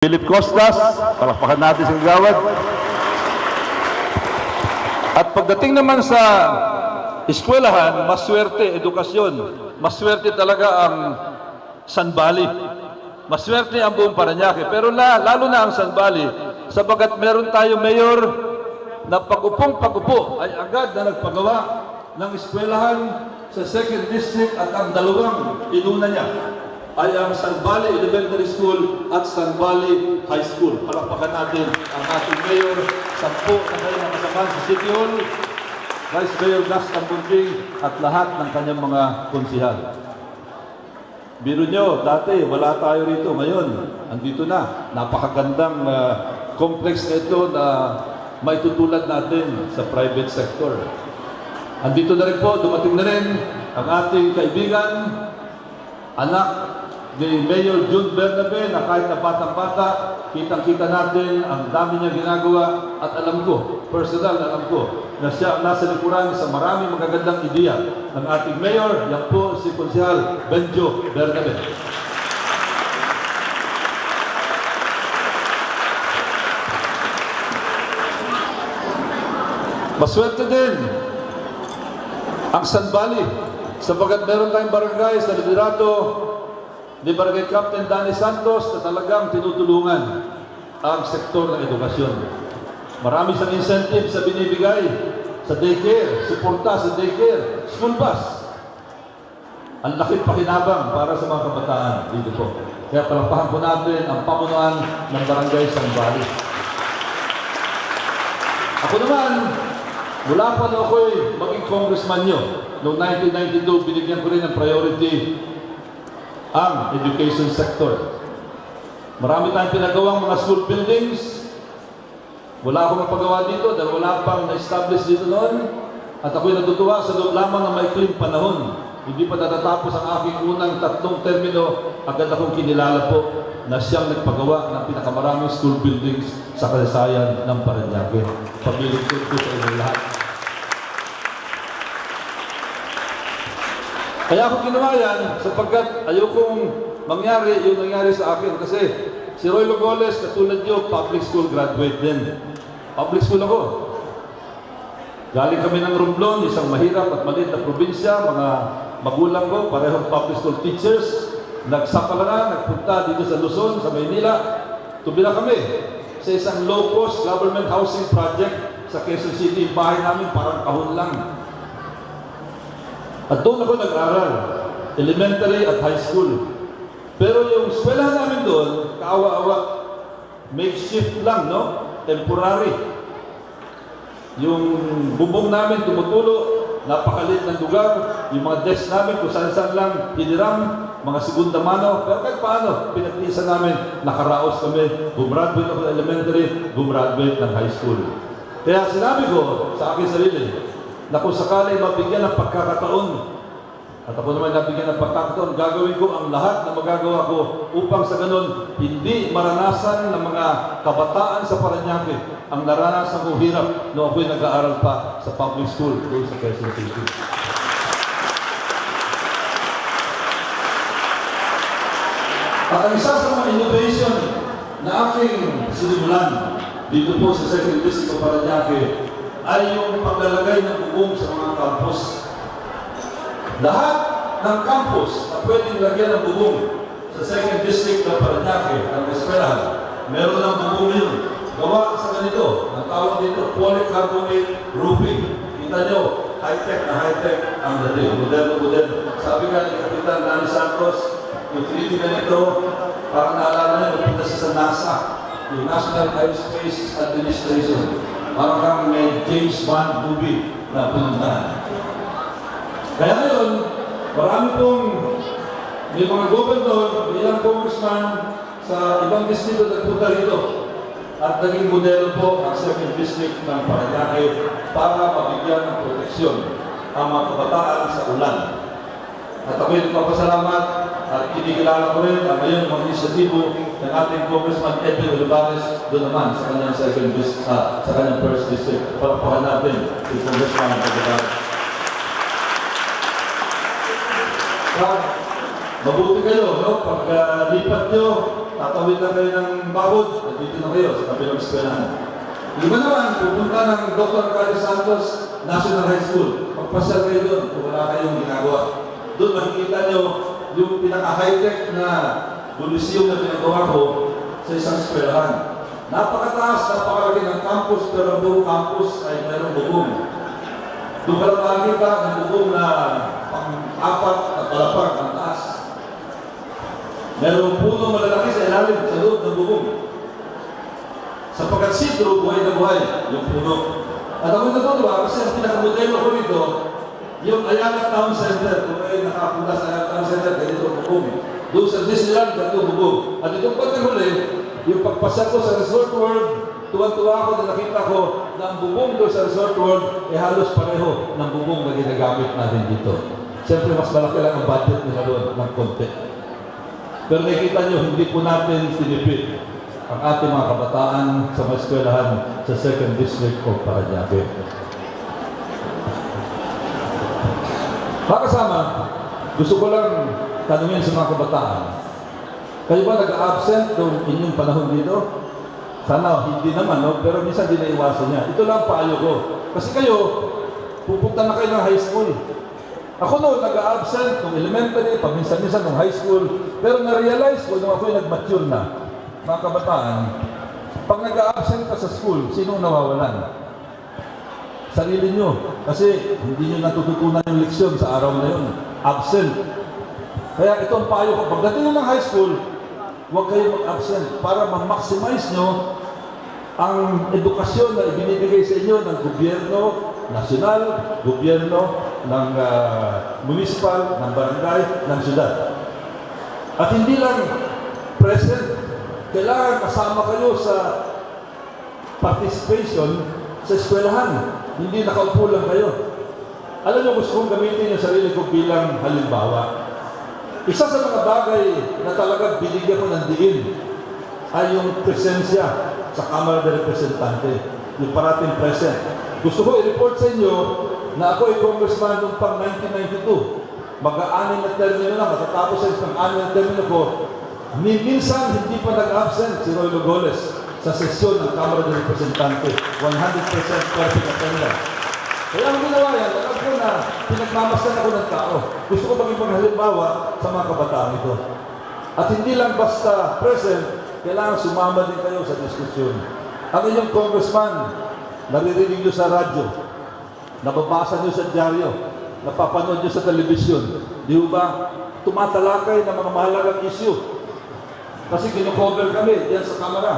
Philip Costas, palakpakan natin sa gawad. At pagdating naman sa eskwelahan, maswerte, edukasyon, maswerte talaga ang San Bali. Maswerte ang buong Parañaque. Pero lalo na ang San Bali, sabagat meron tayo mayor na pag-upo ay agad na nagpagawa ng eskwelahan sa 2nd District at ang dalawang inuna niya ay ang San Bali Elementary School at San Bali High School. Palakpakan natin ang ating mayor, 10 na kayo nakasama sa City Hall, Vice Mayor Gas Tambunting at lahat ng kanyang mga konsihal. Biro nyo, dati wala tayo rito. Ngayon, andito na. Napakagandang complex na ito na maitutulad natin sa private sector. Andito na rin po, dumating na rin ang ating kaibigan, anak ni Mayor June Bernabe, na kahit na batang-bata, kitang-kita natin ang dami niya ginagawa at alam ko, personal alam ko, na siya ang nasa likuran sa maraming magagandang ideya ng ating Mayor. Yan po si Konsehal Benjo Bernabe. Maswerte din ang San Bali sapagat meron tayong barangay sa liderato ni Barangay Captain Danny Santos na talagang tinutulungan ang sektor ng edukasyon. Marami siyang incentive sa binibigay sa daycare, suporta sa daycare, school bus. Ang laking pakinabang para sa mga kabataan dito po. Kaya palakpakan po natin ang pamunuan ng Barangay San Bali. Ako naman, mula pa na ako'y maging congressman nyo, noong 1992, binigyan ko rin ng priority ang education sector. Marami tayong pinagawang mga school buildings. Wala akong mapagawa dito dahil wala pang na-establish dito noon. At ako'y natutuwa sa loob lamang ng maikling panahon. Hindi pa natatapos ang aking unang 3 termino, agad akong kinilala po na siyang nagpagawa ng pinakamaraming school buildings sa kasaysayan ng Parañaque. Pabilis ko sa inyo lahat. Kaya ako ginawa yan sapagkat ayokong mangyari yung nangyari sa akin. Kasi si Roy Logoles, katulad nyo, public school graduate din. Public school ako. Galing kami ng Romblon, isang mahirap at maliit na probinsya. Mga magulang ko, parehong public school teachers. Nagsaka na, nagpunta dito sa Luzon, sa Maynila. Tubila kami sa isang low-cost government housing project sa Quezon City. Bahay namin parang kahon lang. At doon ako nag-aral, elementary at high school. Pero yung eskwelahan namin doon, kaawa-awa, makeshift lang, no? Temporary. Yung bubong namin tumutulo, napakalit ng lugar, yung mga desk namin kung saan-saan lang hiniram, mga segunda mano, pero kahit paano, pinagtiisan namin, nakaraos kami, gumraduate ako ng elementary, gumraduate ng high school. Kaya sinabi ko sa aking sarili, na kung sakali mabigyan ng pagkakataon, at ako naman nabigyan ng pagkakataon, gagawin ko ang lahat na magagawa ko upang sa ganun, hindi maranasan ng mga kabataan sa Parañaque ang naranasan kong hirap noong ako'y nag-aaral pa sa public school doon sa Quezon City. At ang isa sa mga innovation na aking sinimulan dito po sa 2nd District of Parañaque ay yung paglalagay ng bubong sa mga campus. Lahat ng campus na pwedeng lagyan ng bubong sa 2nd District ng Parañaque, ang eskwelahan, meron ng bubong yun. Gawa sa ganito, ang tawag dito, polycarbonate roofing. Kita nyo, high-tech na high-tech ang dating. Modelo. Sabi nga ni Kapitan Danny Santos, yung 3D na ito, parang naalala niya, nagpunta siya sa NASA, yung National Aerospace Administration. Parang kang may James Bond movie na pinuntahan. Kaya ngayon, marami pong may mga gobernador, ilang congressman sa ibang distrito nagpunta rito. At naging modelo po ang 2nd District ng Parañaque para mabigyan ng proteksyon ang mga kabataan sa ulan. At ako'y nagpapasalamat at kinikilala ko rin ang ngayon mga inisyatibo ng ating Congressman Edwin Olivares doon naman sa kanyang 2nd District, sa kanyang 1st District. Palakpakan natin si Congressman Olivares. Mabuti kayo, no? Pag lipat nyo tatawid na kayo ng Bawod, nandito na kayo sa kabilang eskwelahan. Iba naman, pupunta ng Dr. Carlos Santos National High School. Pagpasyal kayo doon kung wala kayong ginagawa. Doon makikita nyo yung pinaka-high-tech na bulisyong na pinagawa ko sa isang eskwelahan. Napakataas, napakalaki ng campus, pero ang buong campus ay mayroong bubong. Doon ka lang makikita ng bubong na pang-apat na palapag ang taas. Mayroong puno malalaki sa ilalim, sa loob ng bubong. Sapagkat sitro, buhay na buhay yung puno. At ako natutuwa kasi ang pinakamodelo ko rito, yung Ayala Town Center, kung kayo nakapunta sa Ayala Town Center, ganito ang bubong. Doon sa Disneyland, ganito ang bubong. At itong pagkahuli, yung pagpasya ko sa Resort World, tuwan-tuwa ako na nakita ko na ang bubong doon sa Resort World ay halos pareho ng bubong na ginagamit natin dito. Siyempre, mas malaki lang ang budget nila doon ng konti. Pero nakikita nyo, hindi po natin tinipid ang ating mga kabataan sa mga eskwelahan sa 2nd District of Parañaque. Mga kasama, gusto ko lang tanungin sa mga kabataan, kayo ba nag-absent noong inyong panahon dito? Sana hindi naman, no? Pero minsan din naiwasan niya. Ito lang payo ko. Kasi kayo, pupunta na kayo ng high school. Ako noon, nag-absent nung elementary, paminsan-minsan nung high school. Pero na-realize ko nung ako'y nag-mature na, mga kabataan, pag nag-absent ka sa school, sinong nawawalan? Sarili nyo. Kasi hindi nyo natututunan yung leksyon sa araw na yun. Absent. Kaya ito ang payo ko. Pagdating nyo ng high school, huwag kayo mag-absent para ma-maximize nyo ang edukasyon na ibinibigay sa inyo ng gobyerno nasyonal, gobyerno ng municipal, ng barangay, ng syudad. At hindi lang present, kailangan kasama kayo sa participation sa eskwelahan. Hindi nakaupo lang kayo. Alam nyo, gusto kong gamitin yung sarili ko bilang halimbawa. Isa sa mga bagay na talaga binigyan ko ng diin ay yung presensya sa Kamara de Representante, yung parating present. Gusto ko i-report sa inyo na ako ay congressman noong pang 1992. Mag-aanin na termino na, matatapos sa isang aanin na termino ko, minsan hindi pa nag-absent si Roy Logoles sa sesyon ng Kamara de Representante. 100% perfect attendance. Kaya ang ginawa yan, alam ko na pinagmamasdan ako ng tao. Gusto ko maging panghalimbawa sa mga kabataan ito. At hindi lang basta present, kailangan sumama din kayo sa diskusyon. Ang inyong congressman, naririnig nyo sa radyo, nababasa nyo sa dyaryo, napapanood nyo sa telebisyon. Di ba? Tumatalakay ng mga mahalagang issue. Kasi kino-cover kami yan sa kamera.